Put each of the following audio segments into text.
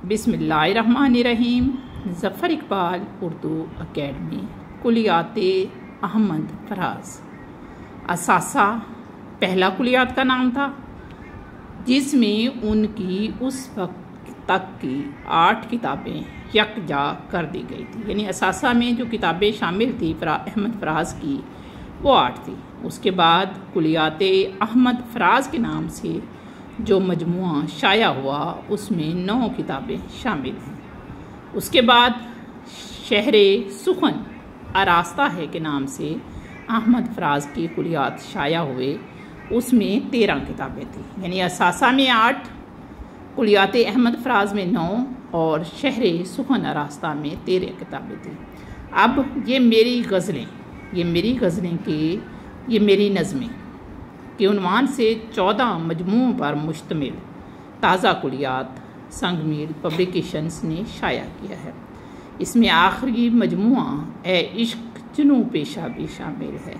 बिस्मिल्लाहिर्रहमानिर्रहीम। ज़फ़र इकबाल उर्दू अकेडमी कुलियात अहमद फराज। असासा पहला कुलियात का नाम था, जिसमें उनकी उस वक्त तक की 8 किताबें यकजा कर दी गई थी। यानी असासा में जो किताबें शामिल थी अहमद फराज की, वो 8 थी। उसके बाद कुलियात अहमद फराज के नाम से जो मजमुआ शाया हुआ, उसमें 9 किताबें शामिल हैं। उसके बाद शहरे सुखन आरास्ता है के नाम से अहमद फराज की कुलियात शाया हुए, उसमें 13 किताबें थी। यानी असासा में 8, कुलियात अहमद फराज में 9 और शहरे सुखन आरास्ता में 13 किताबें थी। अब ये मेरी गज़लें ये मेरी नज़में के उन्वान से 14 मजमूओं पर मुश्तमिल ताज़ा कुलियात संगमीर पब्लिकेशंस ने शाया किया है। इसमें आखिरी मजमुआ ए इश्क जुनू पेशा भी शामिल है।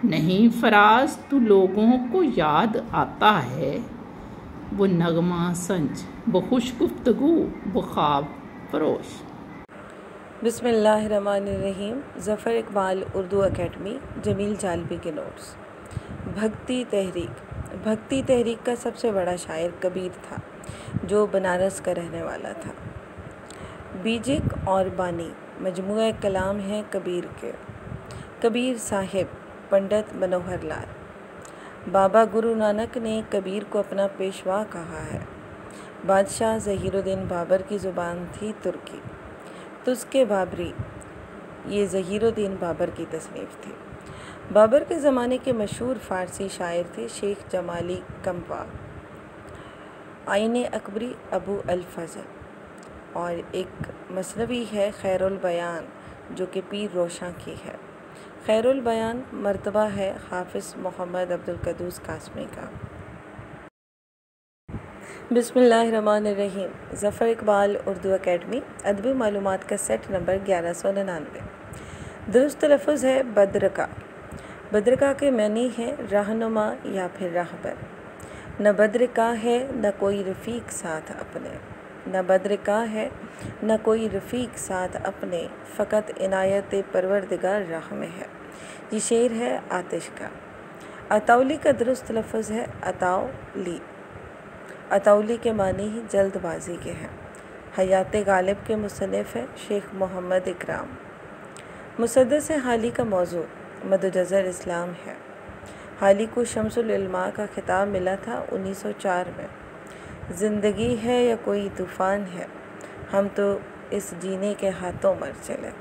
नहीं फराज तू लोगों को याद आता है, वो नगमा संज, वो खुश गुफ्तगू, वो ख्वाब फरोश। बिस्मिल्लाहिर्रहमानिर्रहीम। ज़फ़र इकबाल उर्दू अकेडमी जमील जालबी के नोट्स। भक्ति तहरीक का सबसे बड़ा शायर कबीर था, जो बनारस का रहने वाला था। बीजिक और बानी मजमुआ कलाम हैं कबीर के। कबीर साहिब पंडित मनोहर लाल। बाबा गुरु नानक ने कबीर को अपना पेशवा कहा है। बादशाह ज़हीरुद्दीन बाबर की ज़ुबान थी तुर्की। तुस्के बाबरी ये ज़हीरुद्दीन बाबर की तसनीफ़ थी। बाबर के ज़माने के मशहूर फ़ारसी शायर थे शेख जमाली कम्पा, आईने अकबरी अबू अल-फज़ल, और एक मसनवी है खैरुल बयान, जो कि पीर रोशा की है। खैरुल बयान मर्तबा है हाफिज़ मोहम्मद अब्दुल क़ुद्दूस कासमी का। बिस्मिल्लाहिर्रहमानिर्रहीम। ज़फ़र इकबाल उर्दू अकेडमी अदबी मालूमात का सेट नंबर 1199। दुरुस्त लफ्ज़ है बद्र का के मानी है रहनुमा या फिर रहबर। न बद्र का है न कोई रफ़ीक साथ अपने, न बद्र का है न कोई रफ़ीक साथ अपने, फ़कत इनायत परवरदिगार राह में है। ये शेर है आतिश का। अतौली का दुरुस्त लफ्ज़ है अताउली। अतौली के मानी ही जल्दबाजी के हैं। हयात गालिब के मुसन्निफ़ है शेख मोहम्मद इकराम। मुसद्दस हाली का मौजू मदजर इस्लाम है। हाली को शम्सुल उलमा का खिताब मिला था 1904 में। ज़िंदगी है या कोई तूफ़ान है, हम तो इस जीने के हाथों मर चले।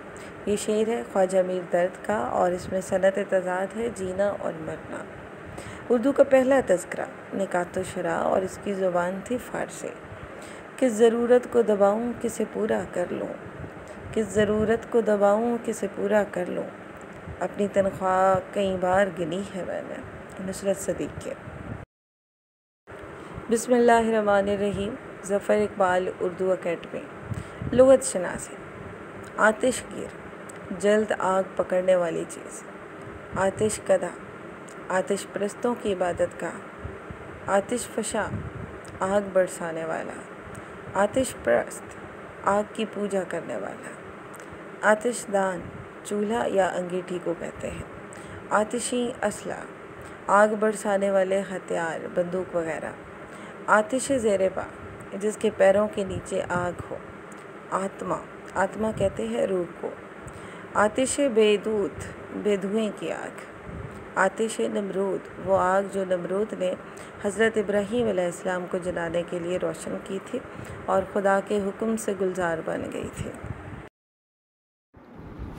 ये शेर है ख्वाजा मीर दर्द का, और इसमें सनत तज़ाद है जीना और मरना। उर्दू का पहला तज़किरा निकात शुरा, और इसकी ज़ुबान थी फ़ारसी। किस ज़रूरत को दबाऊँ किसे पूरा कर लूँ, किस ज़रूरत को दबाऊँ किसे पूरा कर लूँ, अपनी तनख्वाह कई बार गिनी है मैंने। नुसरत सदीक़ के। बिस्मिल्लाहिर्रहमानिर्रहीम। ज़फ़र इकबाल उर्दू अकेडमी लुग़त शनासी। आतिश गिर जल्द आग पकड़ने वाली चीज़। आतिश कदा आतिश परस्तों की इबादत का। आतिश फशा आग बरसाने वाला। आतिश परस्त आग की पूजा करने वाला। आतिश दान चूल्हा या अंगीठी को कहते हैं। आतिशी असला आग बरसाने वाले हथियार, बंदूक वगैरह। आतिश ज़ेरे पा जिसके पैरों के नीचे आग हो। आत्मा कहते हैं रूह को। आतिश बेदूत बेधुएं की आग। आतिश नमरूद वो आग जो नमरूद ने हज़रत इब्राहीम अलैहिस्सलाम को जलाने के लिए रोशन की थी और खुदा के हुक्म से गुलजार बन गई थी।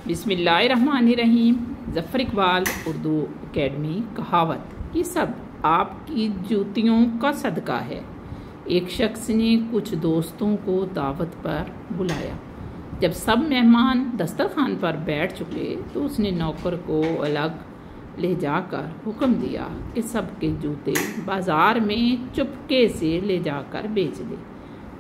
बिस्मिल्लाहिर्रहमानिर्रहीम। ज़फ़र इकबाल उर्दू अकेडमी कहावत। ये सब आपकी जूतियों का सदका है। एक शख्स ने कुछ दोस्तों को दावत पर बुलाया। जब सब मेहमान दस्तरखान पर बैठ चुके, तो उसने नौकर को अलग ले जाकर हुक्म दिया कि सबके जूते बाज़ार में चुपके से ले जाकर बेच दे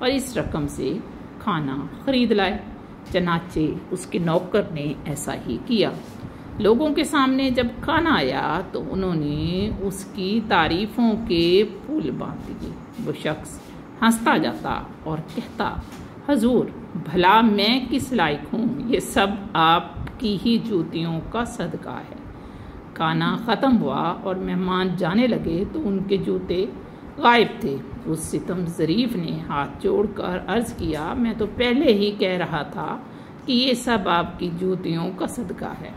और इस रकम से खाना खरीद लाए। चनाचे उसके नौकर ने ऐसा ही किया। लोगों के सामने जब खाना आया तो उन्होंने उसकी तारीफ़ों के पुल बांध दिए। वो शख्स हंसता जाता और कहता, حضور بھلا میں کس لائق ہوں، یہ سب آپ کی ہی جوتیوں کا صدقہ ہے۔ کھانا ختم ہوا اور مہمان جانے لگے تو ان کے جوتے غائب تھے۔ اس ستم ظریف نے ہاتھ جوڑ کر عرض کیا، میں تو پہلے ہی کہہ رہا تھا کہ یہ سب آپ کی جوتیوں کا صدقہ ہے۔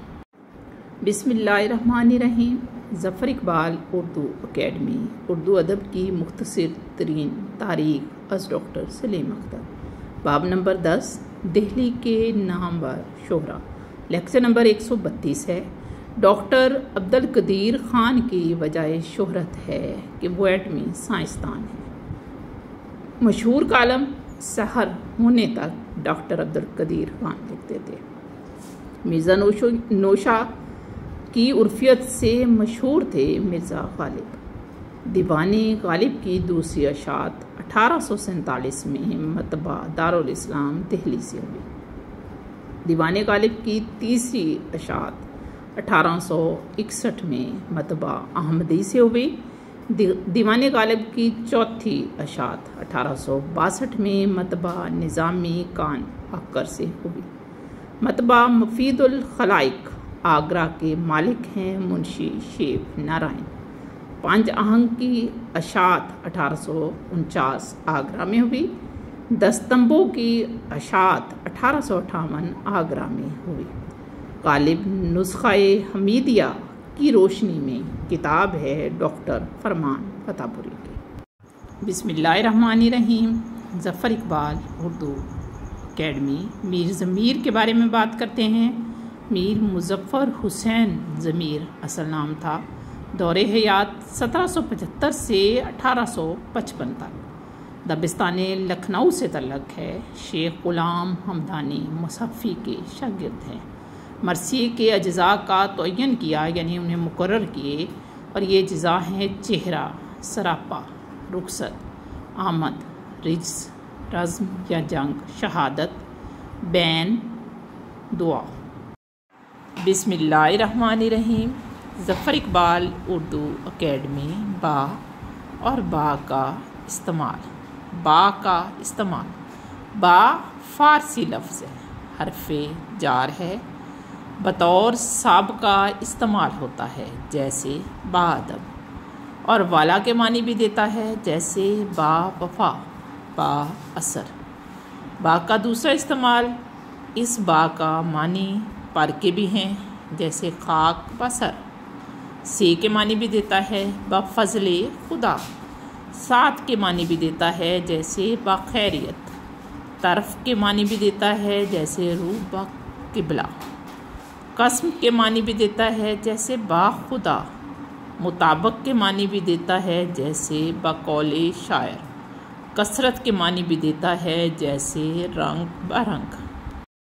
بسم اللہ الرحمن الرحیم۔ ظفر اقبال اردو اکیڈمی اردو ادب کی مختصر ترین تاریخ از ڈاکٹر سلیم اختر۔ باب نمبر 10، دہلی کے نامور شہرا۔ لیکچر نمبر 132 ہے۔ ڈاکٹر عبدالقدیر خان کی وجہ شہرت ہے کہ وہ ایٹمی سائنسدان ہیں۔ مشہور کالم سحر ہونے تک ڈاکٹر عبدالقدیر خان لکھتے تھے۔ مرزا نوشا کی عرفیت سے مشہور تھے مرزا غالب۔ دیوان غالب کی دوسری اشاعت 1847 میں مطبع دارالاسلام دہلی سے ہوئی۔ دیوان غالب کی تیسری اشاعت 1861 میں مطبع احمدی سے ہوئی۔ دیوان غالب کی چوتھی اشاعت 1862 میں مطبع نظامی کان اکر سے ہوئی۔ مطبع مفید الخلائق آگرہ کے مالک ہیں منشی شیو نارائن۔ پانچ آہنگ کی اشاعت 1849 آگرہ میں ہوئی۔ دستمبو کی اشاعت 1858 آگرہ میں ہوئی۔ غالب نسخہ حمیدیہ کی روشنی میں کتاب ہے ڈاکٹر فرمان فتح پوری کی۔ بسم اللہ الرحمن الرحیم۔ ظفر اقبال اردو اکیڈمی میر ضمیر کے بارے میں بات کرتے ہیں۔ میر مظفر حسین ضمیر اصل نام تھا۔ دور حیات 1775 سے 1855 تک۔ دبستان لکھنؤ سے تعلق ہے۔ شیخ غلام حمدانی مصحفی کے شاگرد ہیں۔ مرثیے کے اجزاء کا تعین کیا، یعنی انہیں مقرر کیے، اور یہ اجزاء ہیں چہرہ، سراپا، رخصت، آمد، رجز، رزم یا جنگ، شہادت، بین، دعا۔ بسم اللہ الرحمن الرحیم۔ ظفر اقبال اردو اکیڈمی با اور با کا استعمال۔ با کا استعمال۔ با فارسی لفظ ہے، حرف جار ہے، بطور سابقہ استعمال ہوتا ہے، جیسے با ادب، اور والا کے معنی بھی دیتا ہے، جیسے با وفا، با اثر۔ با کا دوسرا استعمال، اس با کا معنی پر کے بھی ہیں، جیسے خاک بسر۔ سے کے معنی بھی دیتا ہے، با فضل خدا۔ ساتھ کے معنی بھی دیتا ہے، جیسے با خیریت۔ طرف کے معنی بھی دیتا ہے، جیسے رو با قبلہ۔ قسم کے معنی بھی دیتا ہے، جیسے با خدا۔ مطابق کے معنی بھی دیتا ہے، جیسے بقول شاعر۔ کثرت کے معنی بھی دیتا ہے، جیسے رنگ برنگ۔